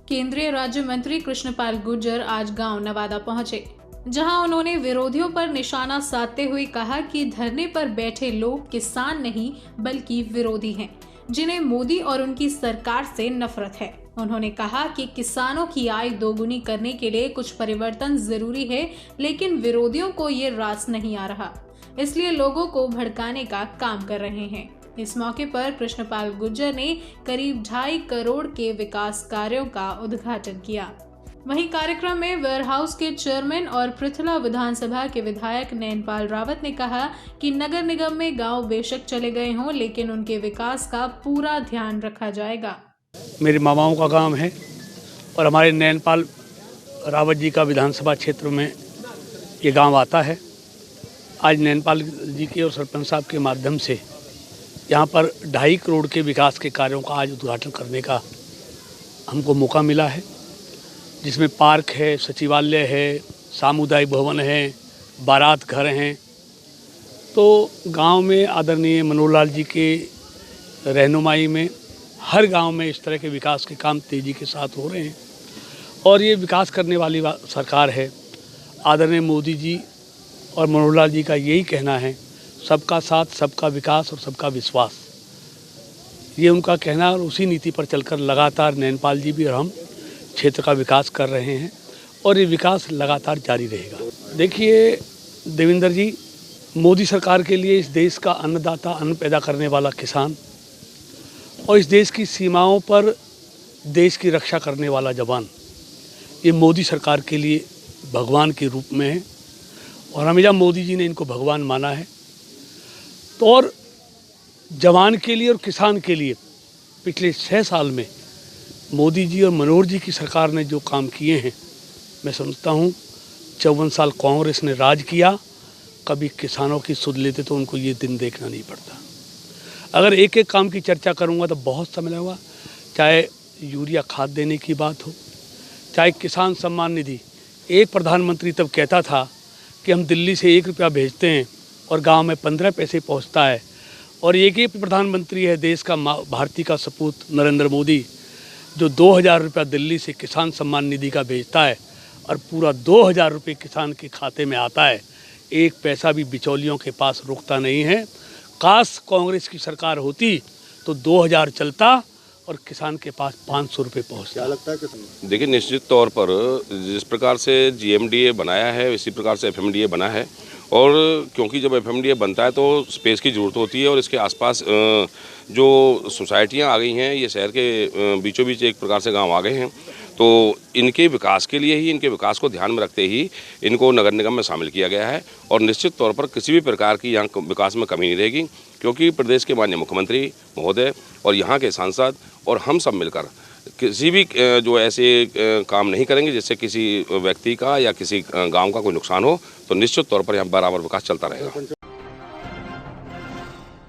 केंद्रीय राज्य मंत्री कृष्णपाल गुर्जर आज गांव नवादा पहुंचे, जहां उन्होंने विरोधियों पर निशाना साधते हुए कहा कि धरने पर बैठे लोग किसान नहीं बल्कि विरोधी हैं, जिन्हें मोदी और उनकी सरकार से नफरत है। उन्होंने कहा कि किसानों की आय दोगुनी करने के लिए कुछ परिवर्तन जरूरी है, लेकिन विरोधियों को ये रास नहीं आ रहा, इसलिए लोगों को भड़काने का काम कर रहे हैं। इस मौके पर कृष्णपाल गुर्जर ने करीब 2.5 करोड़ के विकास कार्यों का उद्घाटन किया। वहीं कार्यक्रम में वेयरहाउस के चेयरमैन और पृथला विधानसभा के विधायक नैनपाल रावत ने कहा कि नगर निगम में गांव बेशक चले गए हों, लेकिन उनके विकास का पूरा ध्यान रखा जाएगा। मेरे मामाओं का गांव है और हमारे नैनपाल रावत जी का विधानसभा क्षेत्र में ये गांव आता है। आज नैनपाल जी के और सरपंच साहब के माध्यम से यहाँ पर 2.5 करोड़ के विकास के कार्यों का आज उद्घाटन करने का हमको मौका मिला है, जिसमें पार्क है, सचिवालय है, सामुदायिक भवन है, बारात घर हैं। तो गांव में आदरणीय मनोहर लाल जी के रहनुमाई में हर गांव में इस तरह के विकास के काम तेज़ी के साथ हो रहे हैं और ये विकास करने वाली सरकार है। आदरणीय मोदी जी और मनोहर लाल जी का यही कहना है, सबका साथ, सबका विकास और सबका विश्वास, ये उनका कहना, और उसी नीति पर चलकर लगातार नैनपाल जी भी और हम क्षेत्र का विकास कर रहे हैं और ये विकास लगातार जारी रहेगा। देखिए देवेंद्र जी, मोदी सरकार के लिए इस देश का अन्नदाता, अन्न पैदा करने वाला किसान और इस देश की सीमाओं पर देश की रक्षा करने वाला जवान, ये मोदी सरकार के लिए भगवान के रूप में है और हमेशा मोदी जी ने इनको भगवान माना है। तो और जवान के लिए और किसान के लिए पिछले 6 साल में मोदी जी और मनोहर जी की सरकार ने जो काम किए हैं, मैं समझता हूँ 54 साल कांग्रेस ने राज किया, कभी किसानों की सुध लेते तो उनको ये दिन देखना नहीं पड़ता। अगर एक एक काम की चर्चा करूँगा तो बहुत समय लगेगा, चाहे यूरिया खाद देने की बात हो, चाहे किसान सम्मान निधि। एक प्रधानमंत्री तब कहता था कि हम दिल्ली से 1 रुपया भेजते हैं और गांव में 15 पैसे पहुंचता है, और एक ही प्रधानमंत्री है देश का भारती का सपूत नरेंद्र मोदी, जो 2000 रुपया दिल्ली से किसान सम्मान निधि का भेजता है और पूरा 2000 रुपये किसान के खाते में आता है। 1 पैसा भी बिचौलियों के पास रुकता नहीं है। काश कांग्रेस की सरकार होती तो 2000 चलता और किसान के पास 500 रुपये पहुँचता। क्या लगता है कि देखिए, निश्चित तौर पर जिस प्रकार से GMDA बनाया है इसी प्रकार से FMDA बना है, और क्योंकि जब FMDA बनता है तो स्पेस की ज़रूरत होती है और इसके आसपास जो सोसाइटियां आ गई हैं, ये शहर के बीचों बीच एक प्रकार से गांव आ गए हैं, तो इनके विकास के लिए ही, इनके विकास को ध्यान में रखते ही इनको नगर निगम में शामिल किया गया है। और निश्चित तौर पर किसी भी प्रकार की यहाँ विकास में कमी नहीं रहेगी, क्योंकि प्रदेश के माननीय मुख्यमंत्री महोदय और यहाँ के सांसद और हम सब मिलकर किसी भी जो ऐसे काम नहीं करेंगे जिससे किसी व्यक्ति का या किसी गांव का कोई नुकसान हो। तो निश्चित तौर पर यहाँ बराबर विकास चलता रहेगा।